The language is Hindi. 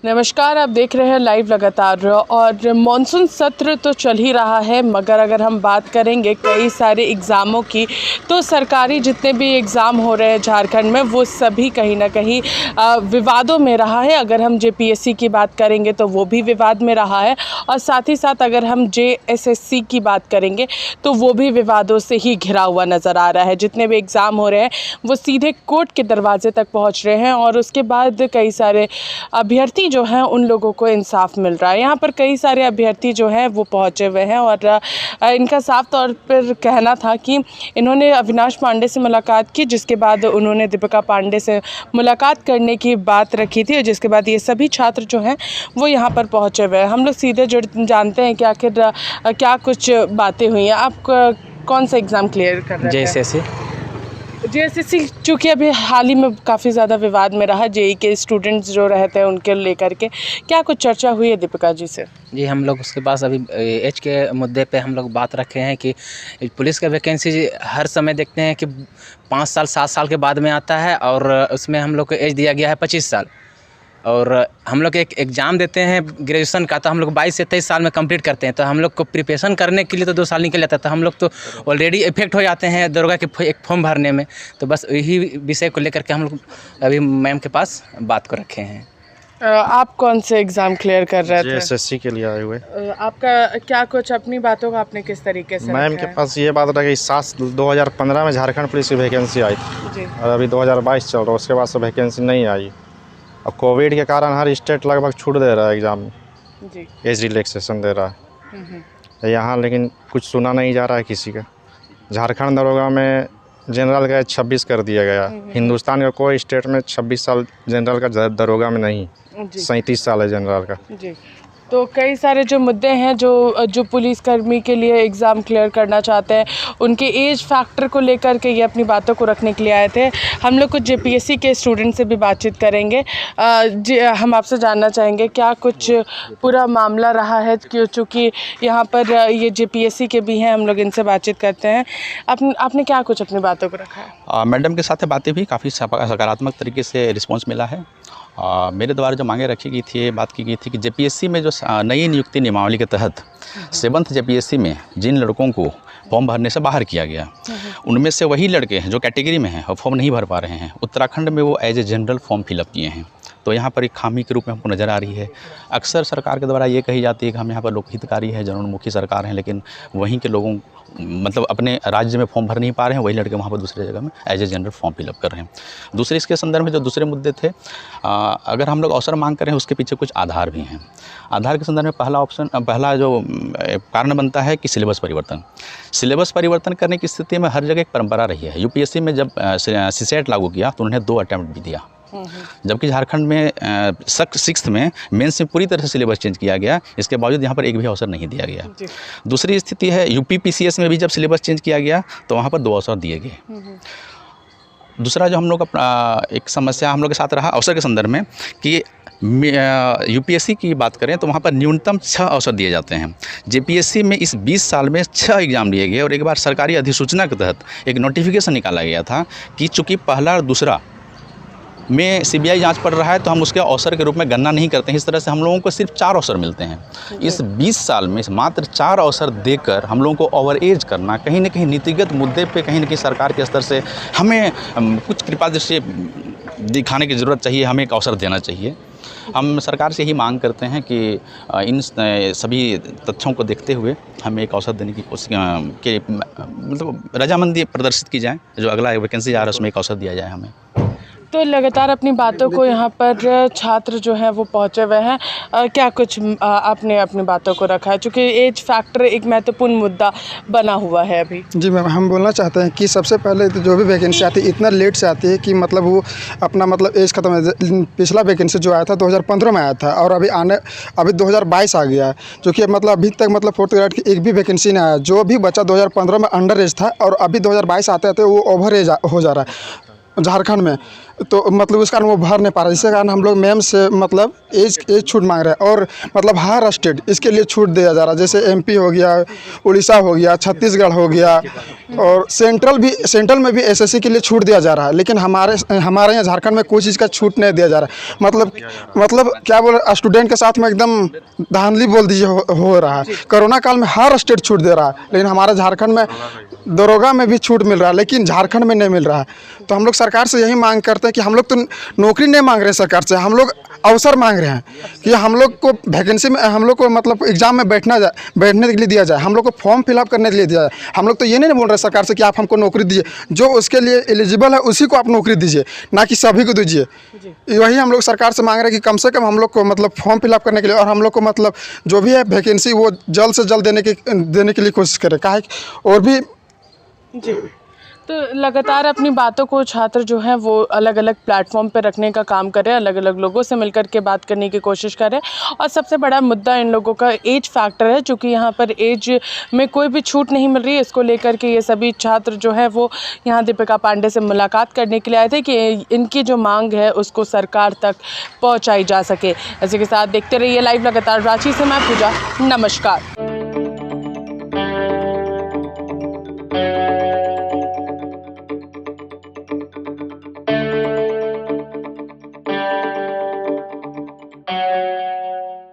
नमस्कार, आप देख रहे हैं लाइव लगातार। और मॉनसून सत्र तो चल ही रहा है, मगर अगर हम बात करेंगे कई सारे एग्ज़ामों की, तो सरकारी जितने भी एग्ज़ाम हो रहे हैं झारखंड में, वो सभी कहीं ना कहीं विवादों में रहा है। अगर हम जेपीएससी की बात करेंगे तो वो भी विवाद में रहा है, और साथ ही साथ अगर हम जेएसएससी की बात करेंगे तो वो भी विवादों से ही घिरा हुआ नज़र आ रहा है। जितने भी एग्ज़ाम हो रहे हैं वो सीधे कोर्ट के दरवाजे तक पहुँच रहे हैं, और उसके बाद कई सारे अभ्यर्थी जो हैं उन लोगों को इंसाफ मिल रहा है। यहाँ पर कई सारे अभ्यर्थी जो हैं वो पहुँचे हुए हैं, और इनका साफ तौर पर कहना था कि इन्होंने अविनाश पांडे से मुलाकात की, जिसके बाद उन्होंने दीपिका पांडे से मुलाकात करने की बात रखी थी, और जिसके बाद ये सभी छात्र जो हैं वो यहाँ पर पहुँचे हुए हैं। हम लोग सीधे जानते हैं कि आखिर क्या कुछ बातें हुई हैं। आप कौन सा एग्ज़ाम क्लियर कर रहे हैं? जेएसएससी चूँकि अभी हाल ही में काफ़ी ज़्यादा विवाद में रहा, जेई के स्टूडेंट्स जो रहते हैं उनके लेकर के क्या कुछ चर्चा हुई है दीपिका जी से? जी, हम लोग उसके पास अभी एज के मुद्दे पे हम लोग बात रखे हैं कि पुलिस का वैकेंसी हर समय देखते हैं कि 5 साल 7 साल के बाद में आता है, और उसमें हम लोग को एज दिया गया है 25 साल। और हम लोग एक एग्ज़ाम देते हैं ग्रेजुएशन का, तो हम लोग 22 से 23 साल में कंप्लीट करते हैं। तो हम लोग को प्रिपरेशन करने के लिए तो 2 साल निकल जाता है, तो हम लोग तो ऑलरेडी इफेक्ट हो जाते हैं दरोगा के एक फॉर्म भरने में। तो बस यही विषय को लेकर के हम लोग अभी मैम के पास बात को रखे हैं। आप कौन से एग्ज़ाम क्लियर कर रहे थे? जेएसएससी के लिए आए हुए। आपका क्या कुछ अपनी बातों का आपने किस तरीके से मैम के पास ये बात रहा कि 2015 में झारखंड पुलिस की वैकेंसी आई थी, और अभी 2022 चल रहा है, उसके बाद से वैकेंसी नहीं आई। और कोविड के कारण हर स्टेट लगभग छूट दे रहा है एग्ज़ाम में, एज रिलैक्सेशन दे रहा है यहाँ, लेकिन कुछ सुना नहीं जा रहा है किसी का। झारखंड दरोगा में जनरल का 26 कर दिया गया। हिंदुस्तान का कोई स्टेट में 26 साल जनरल का दरोगा में नहीं, 37 साल है जनरल का। जी, तो कई सारे जो मुद्दे हैं जो पुलिसकर्मी के लिए एग्ज़ाम क्लियर करना चाहते हैं, उनके एज फैक्टर को लेकर के ये अपनी बातों को रखने के लिए आए थे। हम लोग कुछ जेपीएससी के स्टूडेंट से भी बातचीत करेंगे। हम आपसे जानना चाहेंगे क्या कुछ पूरा मामला रहा है, चूँकि यहाँ पर ये जेपीएससी के भी हैं, हम लोग इनसे बातचीत करते हैं। आपने क्या कुछ अपनी बातों को रखा है? मैडम के साथ बातें भी काफ़ी सकारात्मक तरीके से रिस्पॉन्स मिला है। मेरे द्वारा जो मांगे रखी गई थी, बात की गई थी कि जेपीएससी में जो नई नियुक्ति नियमावली के तहत 7th जेपीएससी में जिन लड़कों को फॉर्म भरने से बाहर किया गया, उनमें से वही लड़के हैं जो कैटेगरी में हैं और फॉर्म नहीं भर पा रहे हैं, उत्तराखंड में वो as a general form fill up किए हैं। तो यहाँ पर एक खामी के रूप में हमको नज़र आ रही है। अक्सर सरकार के द्वारा ये कही जाती है कि हम यहाँ पर लोकहितकारी है, जनोन्मुखी सरकार है, लेकिन वहीं के लोगों मतलब अपने राज्य में फॉर्म भर नहीं पा रहे हैं, वही लड़के वहाँ पर दूसरे जगह में as a general form fill up कर रहे हैं। दूसरे इसके संदर्भ में जो दूसरे मुद्दे थे, अगर हम लोग अवसर मांग करें उसके पीछे कुछ आधार भी हैं। आधार के संदर्भ में पहला जो कारण बनता है कि सिलेबस परिवर्तन। सिलेबस परिवर्तन करने की स्थिति में हर जगह एक परंपरा रही है। यूपीएससी में जब सीसेट लागू किया तो उन्होंने 2 अटैम्प्ट भी दिया, जबकि झारखंड में 6th में मेंस में पूरी तरह से सिलेबस चेंज किया गया, इसके बावजूद यहाँ पर एक भी अवसर नहीं दिया गया। दूसरी स्थिति है यूपी पीसीएस में भी जब सिलेबस चेंज किया गया तो वहाँ पर 2 अवसर दिए गए। दूसरा जो हम लोग अपना एक समस्या हम लोग के साथ रहा अवसर के संदर्भ में कि यूपीएससी की बात करें तो वहाँ पर न्यूनतम 6 अवसर दिए जाते हैं। जेपीएससी में इस 20 साल में 6 एग्ज़ाम लिए गए, और एक बार सरकारी अधिसूचना के तहत एक नोटिफिकेशन निकाला गया था कि चूँकि पहला और दूसरा में सीबीआई जांच पड़ रहा है तो हम उसके अवसर के रूप में गणना नहीं करते हैं। इस तरह से हम लोगों को सिर्फ 4 अवसर मिलते हैं। इस 20 साल में मात्र 4 अवसर देकर हम लोगों को ओवर एज करना, कहीं ना कहीं नीतिगत मुद्दे पे कहीं ना कहीं सरकार के स्तर से हमें कुछ कृपा दृष्टि दिखाने की ज़रूरत चाहिए, हमें एक अवसर देना चाहिए। हम सरकार से यही मांग करते हैं कि इन सभी तथ्यों को देखते हुए हमें एक अवसर देने की कोशिश के मतलब रजामंदी प्रदर्शित की जाए, जो अगला वैकेंसी आ रहा है उसमें एक अवसर दिया जाए हमें। तो लगातार अपनी बातों को यहाँ पर छात्र जो हैं वो पहुँचे हुए हैं। क्या कुछ आपने अपनी बातों को रखा है, चूँकि एज फैक्टर एक महत्वपूर्ण मुद्दा बना हुआ है अभी? जी मैम, हम बोलना चाहते हैं कि सबसे पहले तो जो भी वैकेंसी आती है इतना लेट से आती है कि मतलब वो अपना मतलब एज ख़त्म है। पिछला वैकेंसी जो आया था 2015 में आया था, और अभी 2022 आ गया है, जो कि मतलब अभी तक मतलब 4th ग्रेड की एक भी वैकेंसी नहीं आया। जो भी बच्चा 2015 में अंडर एज था और अभी 2022 आते आते वो ओवर एज हो जा रहा है झारखंड में। तो मतलब उस कारण वो भर नहीं पा रहा, जिसके कारण हम लोग मैम से मतलब एज छूट मांग रहे हैं। और मतलब हर स्टेट इसके लिए छूट दिया जा रहा है, जैसे एमपी हो गया, उड़ीसा हो गया, छत्तीसगढ़ हो गया, और सेंट्रल में भी एसएससी के लिए छूट दिया जा रहा है। लेकिन हमारे यहाँ झारखंड में कोई चीज़ का छूट नहीं दिया जा रहा है। मतलब क्या बोल, स्टूडेंट के साथ में एकदम धांधली बोल दीजिए हो रहा है। कोरोना काल में हर स्टेट छूट दे रहा है, लेकिन हमारे झारखंड में दरोगा में भी छूट मिल रहा है, लेकिन झारखंड में नहीं मिल रहा है। तो हम लोग सरकार से यही मांग करते हैं कि हम लोग तो नौकरी नहीं मांग रहे सरकार से, हम लोग अवसर मांग रहे हैं कि हम लोग को वैकेंसी में, हम लोग को मतलब एग्जाम में बैठने के लिए दिया जाए, हम लोग को फॉर्म फिलअप करने के लिए दिया जाए। हम लोग तो ये नहीं बोल रहे सरकार से कि आप हमको नौकरी दीजिए, जो उसके लिए एलिजिबल है उसी को आप नौकरी दीजिए, ना कि सभी को दीजिए। वही हम लोग सरकार से मांग रहे हैं कि कम से कम हम लोग को मतलब फॉर्म फिलअप करने के लिए, और हम लोग को मतलब जो भी है वैकेंसी वो जल्द से जल्द देने के लिए कोशिश करें। काहे और भी जी, तो लगातार अपनी बातों को छात्र जो हैं वो अलग अलग प्लेटफॉर्म पे रखने का काम कर रहे हैं, अलग अलग लोगों से मिलकर के बात करने की कोशिश कर रहे हैं। और सबसे बड़ा मुद्दा इन लोगों का एज फैक्टर है, चूँकि यहाँ पर एज में कोई भी छूट नहीं मिल रही है। इसको लेकर के ये सभी छात्र जो है वो यहाँ दीपिका पांडे से मुलाकात करने के लिए आए थे कि इनकी जो मांग है उसको सरकार तक पहुँचाई जा सके। इसी के साथ देखते रहिए लाइव लगातार। रांची से मैं पूजा, नमस्कार।